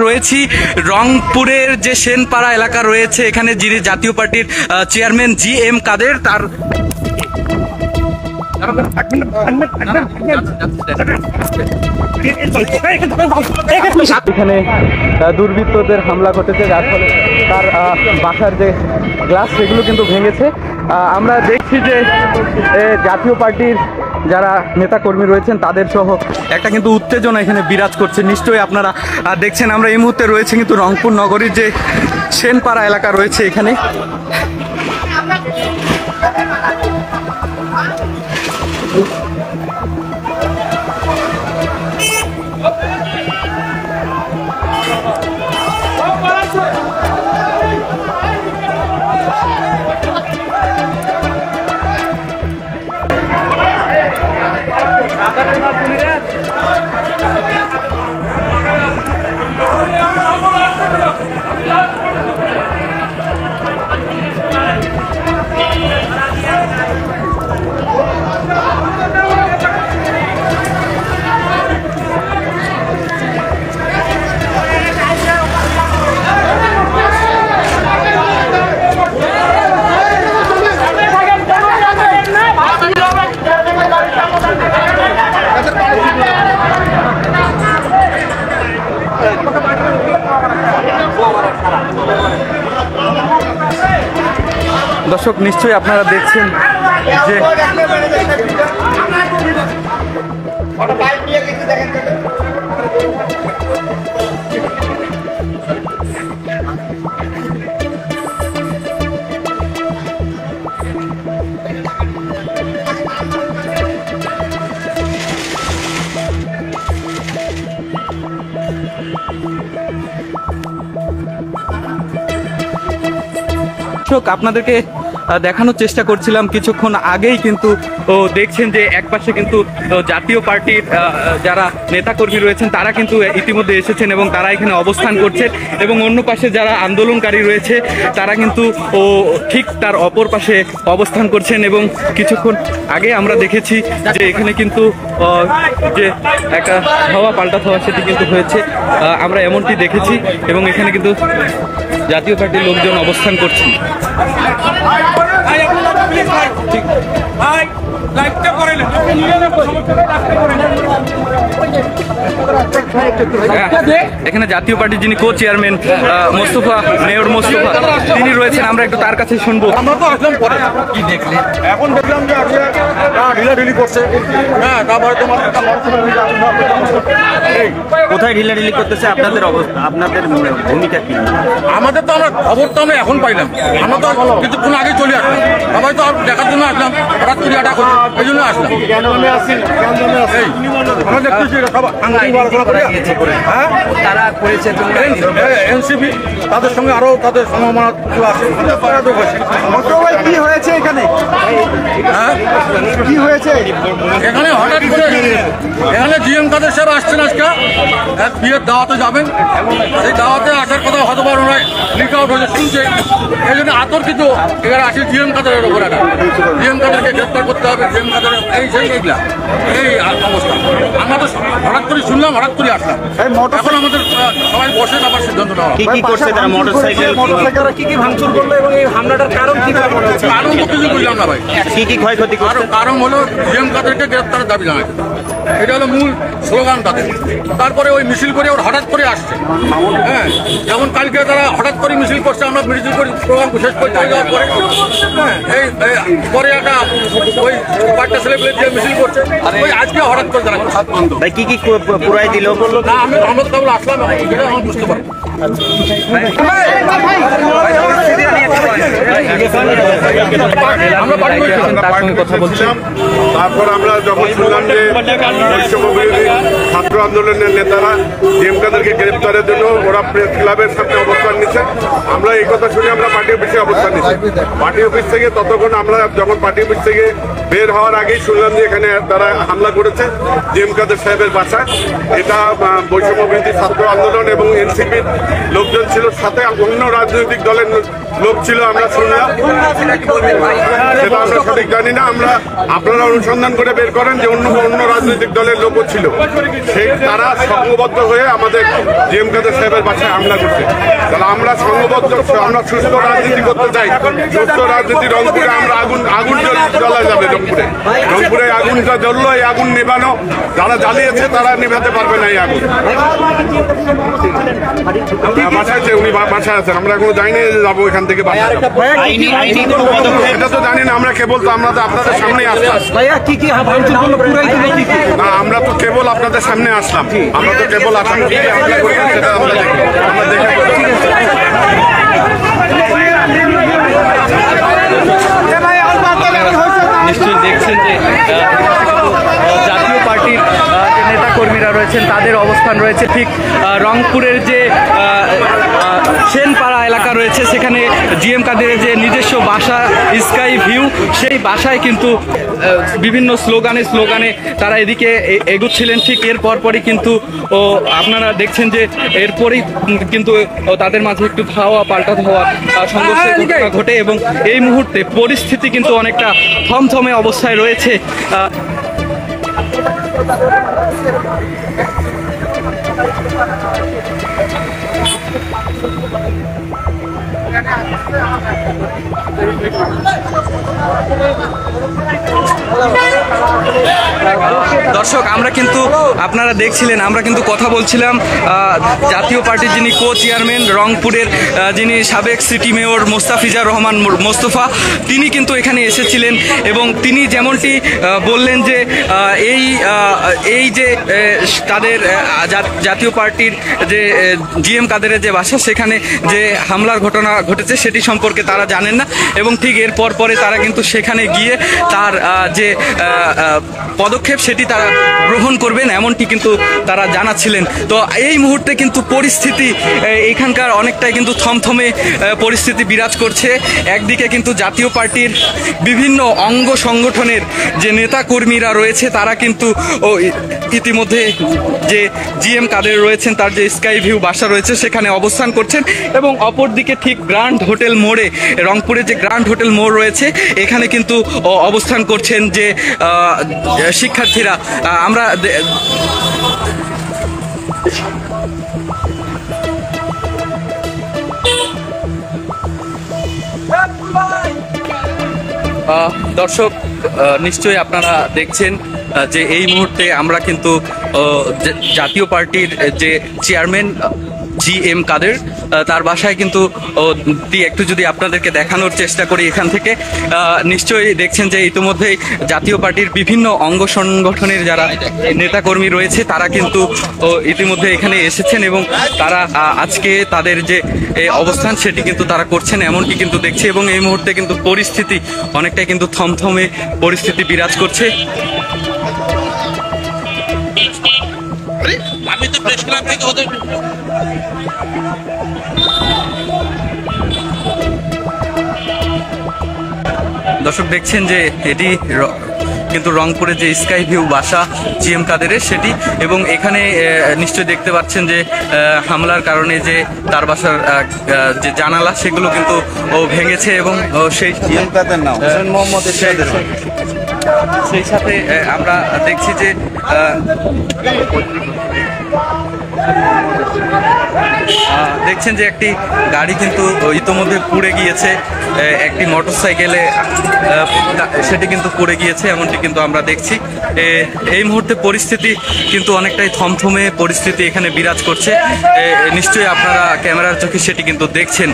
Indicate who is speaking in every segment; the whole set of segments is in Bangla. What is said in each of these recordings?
Speaker 1: রয়েছি রংপুরের যে সেনপাড়া এলাকা রয়েছে, এখানে যিনি জাতীয় পার্টির চেয়ারম্যান জি.এম. কাদের, তার এখানে দুর্বৃত্তদের হামলা ঘটেছে, যার ফলে তার বাসার যে গ্লাস সেগুলো কিন্তু ভেঙেছে। আমরা দেখছি যে জাতীয় পার্টির যারা নেতাকর্মী রয়েছেন তাদের সহ একটা কিন্তু উত্তেজনা এখানে বিরাজ করছে। নিশ্চয়ই আপনারা দেখছেন, আমরা এই মুহূর্তে রয়েছে কিন্তু রংপুর নগরীর যে সেনপাড়া এলাকা রয়েছে এখানে। দর্শক, নিশ্চয়ই আপনারা দেখছেন যে আপনাদেরকে দেখানোর চেষ্টা করছিলাম কিছুক্ষণ আগেই, কিন্তু দেখছেন যে একপাশে কিন্তু জাতীয় পার্টির যারা নেতাকর্মী রয়েছেন তারা কিন্তু ইতিমধ্যে এসেছেন এবং তারা এখানে অবস্থান করছেন, এবং অন্য পাশে যারা আন্দোলনকারী রয়েছে তারা কিন্তু ঠিক তার অপর পাশে অবস্থান করছেন। এবং কিছুক্ষণ আগে আমরা দেখেছি যে এখানে কিন্তু যে একটা ধাওয়া পাল্টা ধাওয়া সেটি কিন্তু হয়েছে, আমরা এমনটি দেখেছি, এবং এখানে কিন্তু জাতীয় পার্টির লোকজন অবস্থান করছেন। এখানে জাতীয় পার্টির যিনি co chairman Mostafa, mayor Mostafa, তিনি রয়েছেন, আমরা একটু তার কাছে শুনবো।
Speaker 2: আমরা তো আসলাম পরে, কি দেখলেন? এখন দেখলাম যে আজকে ঢিলাঢিলি করছে। হ্যাঁ, তারপরে তোমার
Speaker 3: কোথায় ঢিলাঢিলি করতেছে? আপনাদের অবস্থা, আপনাদের ভূমিকা কি?
Speaker 2: আমাদের তো আমরা খবর তো আমরা এখন পাইলাম, আমরা তো কিছুক্ষণ আগে চলে আসলাম, সবাই তো দেখার জন্য আসলাম, হঠাৎ করে আটা করছে, এই জন্য আসলাম। আমরা দেখতেছি
Speaker 3: তারা করেছে
Speaker 2: এনসিপি, তাদের সঙ্গে আরো তাদের সম্ভাবনা আছে।
Speaker 3: কি হয়েছে এখানে? কি হয়েছে
Speaker 2: এখানে? হঠাৎ করে এখানে জি.এম. কাদের সাহেব আসছেন, আজকে এক বিয়ের দাওয়াতে যাবেন, সেই দাওয়াতে আসার কথা হয়তো বা ওনারা লিক আউট হয়েছে শুনছে, এই জন্য আতর্কিত এখানে আসে জি.এম. কাদের উপর। একটা জি.এম. কাদেরকে গ্রেপ্তার করতে হবে, জি.এম. কাদের এই সেই এইগুলা এই অবস্থা। আমরা তো হঠাৎ করে শুনলাম, হঠাৎ করে আসলাম। এখন আমাদের সবাই বসে আবার সিদ্ধান্ত নেওয়া।
Speaker 3: কি কি করছে তারা? মোটরসাইকেল কি কি ভাঙচুর করলো এবং এই হামলাটার কারণ কি?
Speaker 2: কারণ তো কিছু বুঝলাম না ভাই।
Speaker 3: কি কি ক্ষয়ক্ষতি করছে?
Speaker 2: কারণ হলো জি.এম. কাদেরকে গ্রেপ্তারের দাবি জানায়, এটা হলো মূল স্লোগান তাদের। তারপরে ওই মিছিল করে ওর হঠাৎ করে আসছে। হ্যাঁ, যেমন কালকে তারা হঠাৎ করে মিছিল করছে, আমরা মিছিল করে প্রোগ্রাম শেষ করে চলে যাওয়ার পরে এই পরে একটা ওই পাঁচটা ছেলেপেলে যে মিছিল করছে, ওই আজকে হঠাৎ করে তারা
Speaker 3: ভাই কি কি পুরাই দিল বললো
Speaker 2: না? আমরা কেবল আসলাম, এটা আমরা বুঝতে পারবো।
Speaker 4: তারপর আমরা যখন শুনলাম যে বৈষম্যবিরোধী ছাত্র আন্দোলনের নেতারা জি.এম. কাদেরকে গ্রেপ্তারের জন্য ওরা প্রেস ক্লাবের সামনে অবস্থান নিচ্ছে, আমরা এই কথা শুনে আমরা পার্টি অফিসে অবস্থান নিচ্ছি। পার্টি অফিস থেকে ততক্ষণ আমরা যখন পার্টি অফিস থেকে বের হওয়ার আগেই শুনলাম যে এখানে তারা হামলা করেছে জি.এম. কাদের সাহেবের বাসায়। এটা বৈষম্যবিরোধী ছাত্র আন্দোলন এবং এনসিপির লোকজন ছিল, সাথে অন্য রাজনৈতিক দলের লোক ছিল আমরা শুনলাম, সেটা আমরা সঠিক জানি না। আমরা আপনারা অনুসন্ধান করে বের করেন যে অন্য অন্য রাজনৈতিক দলের লোকও ছিল, সেই তারা সংঘবদ্ধ হয়ে আমাদের জিএম কাদের সাহেবের বাসায় হামলা করছে। তাহলে আমরা সংঘবদ্ধ, আমরা সুস্থ রাজনীতি করতে চাই। সুস্থ রাজনীতি রংপুরে আমরা আগুন জ্বলা যাবে। রংপুরে আগুনটা জ্বললো, এই আগুন নেভানো যারা জ্বালিয়েছে তারা নেভাতে পারবে না এই আগুন। বাসায় আছে, উনি বাসায় আছেন, আমরা এখনো যাইনি, যাবো এখান থেকে বাসায়। এটা তো জানি না, আমরা কেবল তো আমরা তো আপনাদের সামনেই আসলাম। না, আমরা তো কেবল আপনাদের সামনে আসলাম, আমরা তো কেবল আসাম সেটা আমরা দেখে
Speaker 1: নিশ্চয়ই দেখছেন যে জাতীয় পার্টির যে নেতাকর্মীরা রয়েছেন তাদের অবস্থান রয়েছে ঠিক রংপুরের যে সেনপাড়া এলাকা রয়েছে, সেখানে জিএম কাদেরের যে নিজস্ব বাসা স্কাই ভিউ, সেই বাসায় কিন্তু বিভিন্ন স্লোগানে তারা এদিকে এগুচ্ছিলেন। ঠিক এর পরপরই কিন্তু আপনারা দেখছেন যে এরপরেই কিন্তু তাদের মাঝে একটু পাল্টা ধাওয়া সংঘর্ষের ঘটনা ঘটে এবং এই মুহূর্তে পরিস্থিতি কিন্তু অনেকটা থমথমে অবস্থায় রয়েছে। দর্শক, আমরা কিন্তু আপনারা দেখছিলেন, আমরা কিন্তু কথা বলছিলাম জাতীয় পার্টির যিনি কো চেয়ারম্যান রংপুরের, যিনি সাবেক সিটি মেয়র মোস্তাফিজার রহমান মোস্তফা, তিনি কিন্তু এখানে এসেছিলেন এবং তিনি যেমনটি বললেন যে এই যে তাদের জাতীয় পার্টির যে জিএম কাদেরের যে বাসা, সেখানে যে হামলার ঘটনা ঘটেছে সেটি সম্পর্কে তারা জানেন না এবং ঠিক এর পরে তারা কিন্তু সেখানে গিয়ে তার যে পদক্ষেপ সেটি তারা গ্রহণ করবেন এমনটি কিন্তু তারা জানাচ্ছিলেন। তো এই মুহূর্তে কিন্তু পরিস্থিতি এখানকার অনেকটাই কিন্তু থমথমে পরিস্থিতি বিরাজ করছে। একদিকে কিন্তু জাতীয় পার্টির বিভিন্ন অঙ্গ সংগঠনের যে নেতা কর্মীরা রয়েছে তারা কিন্তু ইতিমধ্যে যে জিএম কাদের রয়েছেন তার যে স্কাই ভিউ বাসা রয়েছে সেখানে অবস্থান করছেন এবং অপরদিকে ঠিক গ্র্যান্ড হোটেল মোড়ে, রংপুরে যে গ্র্যান্ড হোটেল মোড় রয়েছে, এখানে কিন্তু অবস্থান করছেন যে শিক্ষার্থীরা। আমরা দর্শক, নিশ্চয়ই আপনারা দেখছেন যে এই মুহূর্তে আমরা কিন্তু জাতীয় পার্টির যে চেয়ারম্যান জিএম কাদের তার বাসায় কিন্তু একটু যদি আপনাদেরকে দেখানোর চেষ্টা করি এখান থেকে, নিশ্চয়ই দেখছেন যে ইতিমধ্যেই জাতীয় পার্টির বিভিন্ন অঙ্গ সংগঠনের যারা নেতাকর্মী রয়েছে তারা কিন্তু ইতিমধ্যে এখানে এসেছেন এবং তারা আজকে তাদের যে অবস্থান সেটি কিন্তু তারা করছেন এমনটি কিন্তু দেখছে এবং এই মুহূর্তে কিন্তু পরিস্থিতি অনেকটাই কিন্তু থমথমে পরিস্থিতি বিরাজ করছে।
Speaker 5: আমি তো প্রেস ক্লাব থেকে ওদের
Speaker 1: দর্শক দেখছেন যে এটি কিন্তু রংপুরে যে স্কাই ভিউ বাসা জিএম কাদেরের সেটি এবং এখানে নিশ্চয়ই দেখতে পাচ্ছেন যে হামলার কারণে যে তার বাসার যে জানালা সেগুলো কিন্তু ভেঙেছে এবং সেই জিএম কাদের নাম হোসেন মোহাম্মদ সেই সাথে আমরা দেখছি যে দেখছেন যে একটি গাড়ি কিন্তু ইতোমধ্যে পুড়ে গিয়েছে, একটি মোটরসাইকেলে সেটি কিন্তু পুড়ে গিয়েছে এমনটি কিন্তু আমরা দেখছি। এই মুহূর্তে পরিস্থিতি কিন্তু অনেকটাই থমথমে পরিস্থিতি এখানে বিরাজ করছে, নিশ্চয়ই আপনারা ক্যামেরার চোখে সেটি কিন্তু দেখছেন।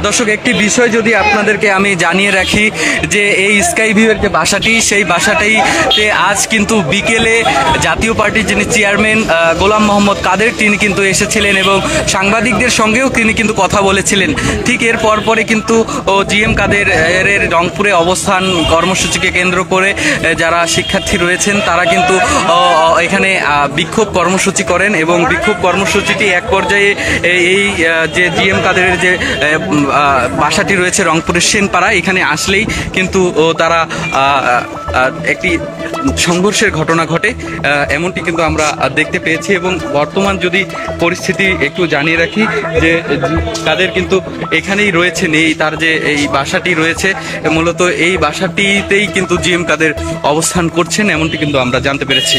Speaker 1: দর্শক, একটি বিষয় যদি আপনাদেরকে আমি জানিয়ে রাখি যে এই স্কাই ভিউয়ের যে বাসাটি, সেই বাসাটিতে আজ কিন্তু বিকেলে জাতীয় পার্টির যিনি চেয়ারম্যান গোলাম মোহাম্মদ কাদের তিনি কিন্তু এসেছিলেন এবং সাংবাদিকদের সঙ্গেও তিনি কিন্তু কথা বলেছিলেন। ঠিক এর পরপরে কিন্তু জিএম কাদের এর রংপুরে অবস্থান কর্মসূচিকে কেন্দ্র করে যারা শিক্ষার্থী রয়েছেন তারা কিন্তু এখানে বিক্ষোভ কর্মসূচি করেন এবং বিক্ষোভ কর্মসূচিটি এক পর্যায়ে এই যে জিএম কাদেরের যে বাসাটি রয়েছে রংপুরের সেনপাড়া, এখানে আসলেই কিন্তু তারা একটি সংঘর্ষের ঘটনা ঘটে, এমনটি কিন্তু আমরা দেখতে পেয়েছি। এবং বর্তমান যদি পরিস্থিতি একটু জানিয়ে রাখি যে কাদের কিন্তু এখানেই রয়েছেন, এই তার যে এই বাসাটি রয়েছে মূলত এই বাসাটিতেই কিন্তু জিএম কাদের অবস্থান করছেন, এমনটি কিন্তু আমরা জানতে পেরেছি।